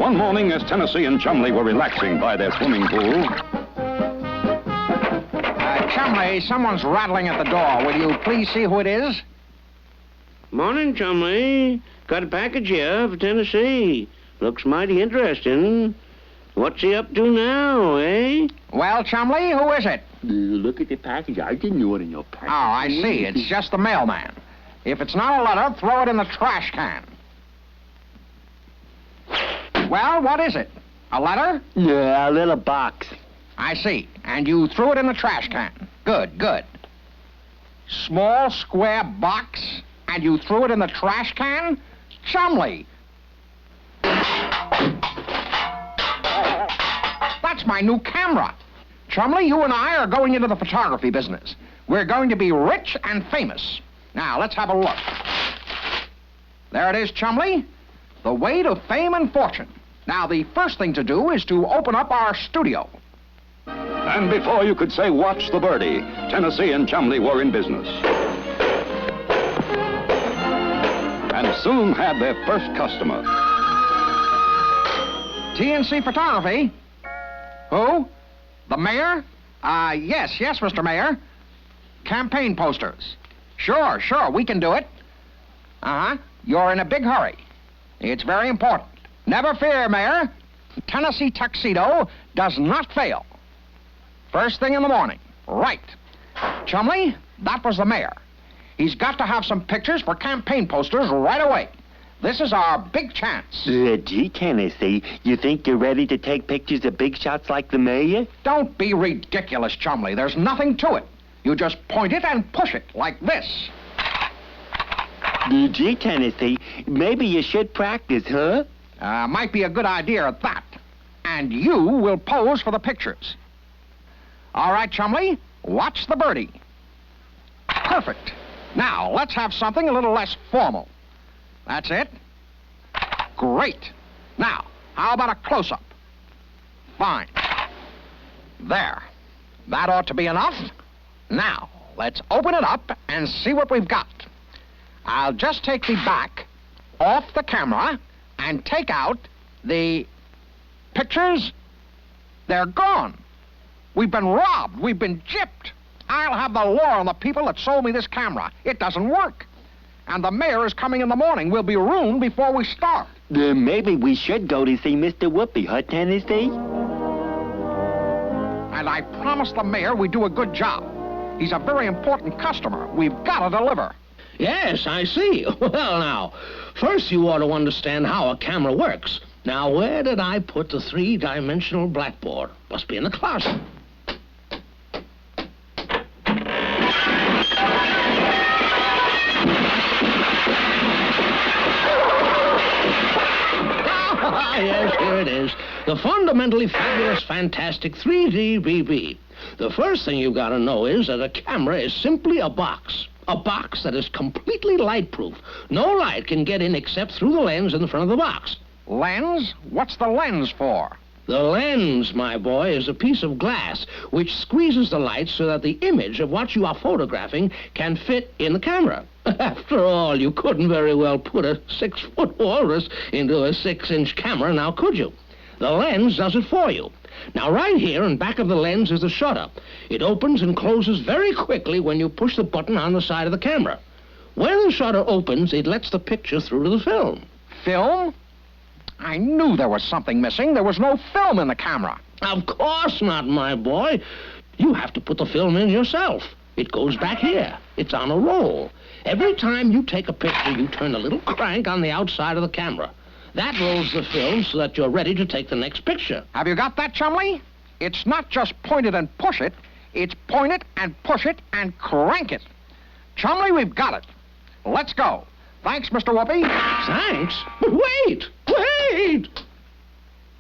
One morning, as Tennessee and Chumley were relaxing by their swimming pool... Chumley, someone's rattling at the door. Will you please see who it is? Morning, Chumley. Got a package here for Tennessee. Looks mighty interesting. What's he up to now, eh? Well, Chumley, who is it? Look at the package. I didn't know it in your package. Oh, I see. It's just the mailman. If it's not a letter, throw it in the trash can. Well, what is it? A letter? Yeah, a little box. I see. And you threw it in the trash can. Good, good. Small, square box, and you threw it in the trash can? Chumley! That's my new camera. Chumley, you and I are going into the photography business. We're going to be rich and famous. Now, let's have a look. There it is, Chumley. The way to fame and fortune. Now, the first thing to do is to open up our studio. And before you could say, watch the birdie, Tennessee and Chumley were in business. And soon had their first customer. TNC Photography? Who? The mayor? Yes, Mr. Mayor. Campaign posters. Sure, we can do it. Uh-huh. You're in a big hurry. It's very important. Never fear, Mayor. Tennessee Tuxedo does not fail. First thing in the morning. Right. Chumley, that was the mayor. He's got to have some pictures for campaign posters right away. This is our big chance. Gee, Tennessee, you think you're ready to take pictures of big shots like the mayor? Don't be ridiculous, Chumley. There's nothing to it. You just point it and push it like this. Gee, Tennessee, maybe you should practice, huh? Might be a good idea at that. And you will pose for the pictures. All right, Chumley, watch the birdie. Perfect. Now, let's have something a little less formal. That's it. Great. Now, how about a close-up? Fine. There. That ought to be enough. Now, let's open it up and see what we've got. I'll just take the back off the camera and take out the pictures. They're gone. We've been robbed. We've been gypped. I'll have the law on the people that sold me this camera. It doesn't work. And the mayor is coming in the morning. We'll be ruined before we start. Then maybe we should go to see Mr. Whoopi, huh, Tennessee? And I promised the mayor we'd do a good job. He's a very important customer. We've got to deliver. Yes, I see. Well, now, first you ought to understand how a camera works. Now, where did I put the three-dimensional blackboard? Must be in the closet. Yes, here it is. The fundamentally fabulous, fantastic 3D BB. The first thing you've got to know is that a camera is simply a box. A box that is completely light-proof. No light can get in except through the lens in the front of the box. Lens? What's the lens for? The lens, my boy, is a piece of glass which squeezes the light so that the image of what you are photographing can fit in the camera. After all, you couldn't very well put a 6-foot walrus into a 6-inch camera, now could you? The lens does it for you. Now, right here in back of the lens is the shutter. It opens and closes very quickly when you push the button on the side of the camera. When the shutter opens, it lets the picture through to the film. Film? I knew there was something missing. There was no film in the camera. Of course not, my boy. You have to put the film in yourself. It goes back here. It's on a roll. Every time you take a picture, you turn a little crank on the outside of the camera. That rolls the film so that you're ready to take the next picture. Have you got that, Chumley? It's not just point it and push it. It's point it and push it and crank it. Chumley, we've got it. Let's go. Thanks, Mr. Whoopi. Thanks? But wait!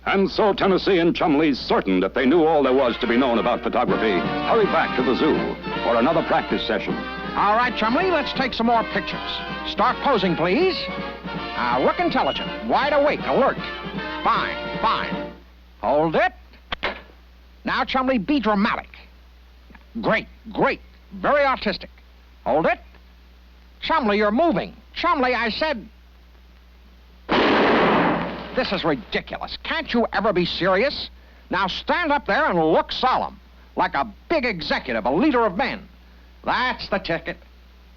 And so Tennessee and Chumley, certain that they knew all there was to be known about photography, hurried back to the zoo for another practice session. All right, Chumley, let's take some more pictures. Start posing, please. Look intelligent, wide awake, alert. Fine. Hold it. Now, Chumley, be dramatic. Great. Very artistic. Hold it. Chumley, you're moving. Chumley, I said... this is ridiculous. Can't you ever be serious? Now stand up there and look solemn, like a big executive, a leader of men. That's the ticket.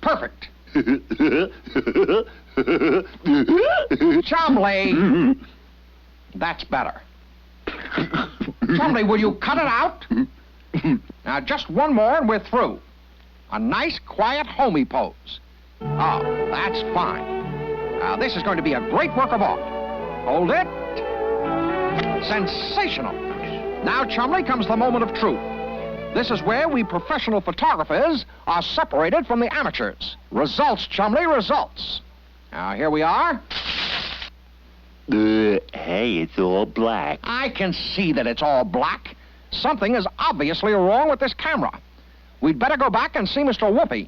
Perfect. Chumley. That's better. Chumley, will you cut it out? Now, just one more and we're through. A nice, quiet, homey pose. Oh, that's fine. Now, this is going to be a great work of art. Hold it. Sensational. Now, Chumley, comes the moment of truth. This is where we professional photographers are separated from the amateurs. Results, Chumley, results. Now, here we are. Hey, it's all black. I can see that it's all black. Something is obviously wrong with this camera. We'd better go back and see Mr. Whoopi.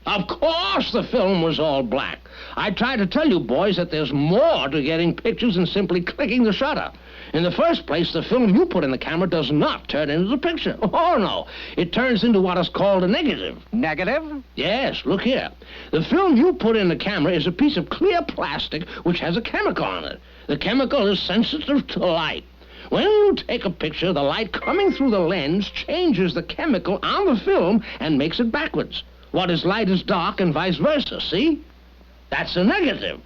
Of course the film was all black. I tried to tell you boys that there's more to getting pictures than simply clicking the shutter. In the first place, the film you put in the camera does not turn into the picture. Oh, no. It turns into what is called a negative. Negative? Yes, look here. The film you put in the camera is a piece of clear plastic which has a chemical on it. The chemical is sensitive to light. When you take a picture, the light coming through the lens changes the chemical on the film and makes it backwards. What is light is dark and vice versa, see? That's a negative.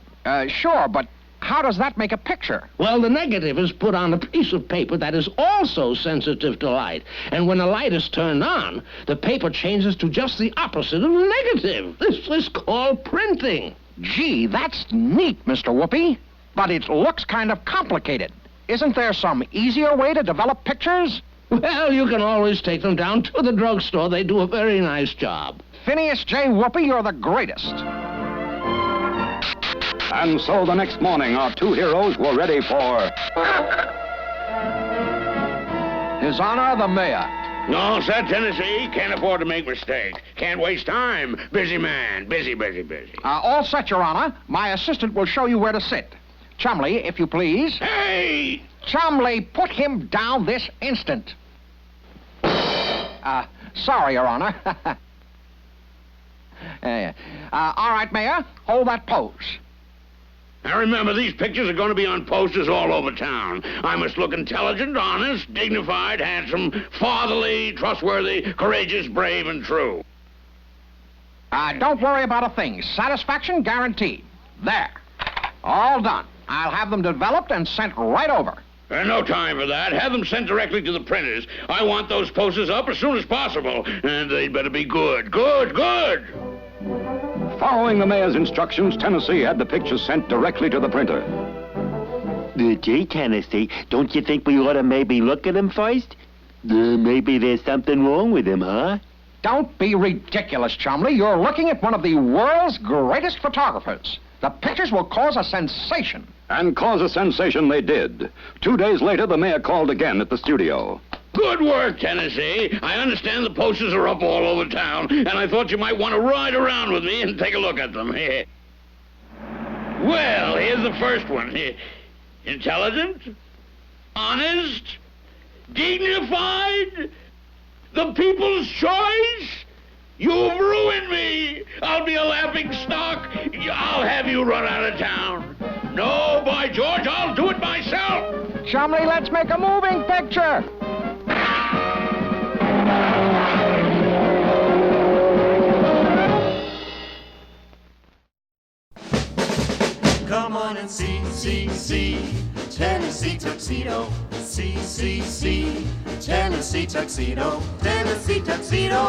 Sure, but how does that make a picture? Well, the negative is put on a piece of paper that is also sensitive to light. And when the light is turned on, the paper changes to just the opposite of the negative. This is called printing. Gee, that's neat, Mr. Whoopi. But it looks kind of complicated. Isn't there some easier way to develop pictures? Well, you can always take them down to the drugstore. They do a very nice job. Phineas J. Whoopi, you're the greatest. And so the next morning, our two heroes were ready for His Honor, the Mayor. No, sir, Tennessee. Can't afford to make mistakes. Can't waste time. Busy man. Busy, busy, busy. All set, Your Honor. My assistant will show you where to sit. Chumley, if you please. Hey! Chumley, put him down this instant. Sorry, Your Honor. All right, Mayor, hold that pose. Now remember, these pictures are going to be on posters all over town. I must look intelligent, honest, dignified, handsome, fatherly, trustworthy, courageous, brave, and true. Don't worry about a thing. Satisfaction guaranteed. There. All done. I'll have them developed and sent right over. No time for that. Have them sent directly to the printers. I want those posters up as soon as possible. And they'd better be good. Good, good! Following the mayor's instructions, Tennessee had the pictures sent directly to the printer. Gee, Tennessee, don't you think we ought to maybe look at him first? Maybe there's something wrong with him, huh? Don't be ridiculous, Chumley. You're looking at one of the world's greatest photographers. The pictures will cause a sensation. And cause a sensation they did. 2 days later, the mayor called again at the studio. Good work, Tennessee. I understand the posters are up all over town, and I thought you might want to ride around with me and take a look at them. Well, here's the first one. Intelligent, honest, dignified, the people's choice. You've ruined me. I'll be a laughing stock. I'll have you run out of town. No, by George, I'll do it myself. Chumley, let's make a moving picture. Come on and see Tennessee Tuxedo. See Tennessee Tuxedo. Tennessee Tuxedo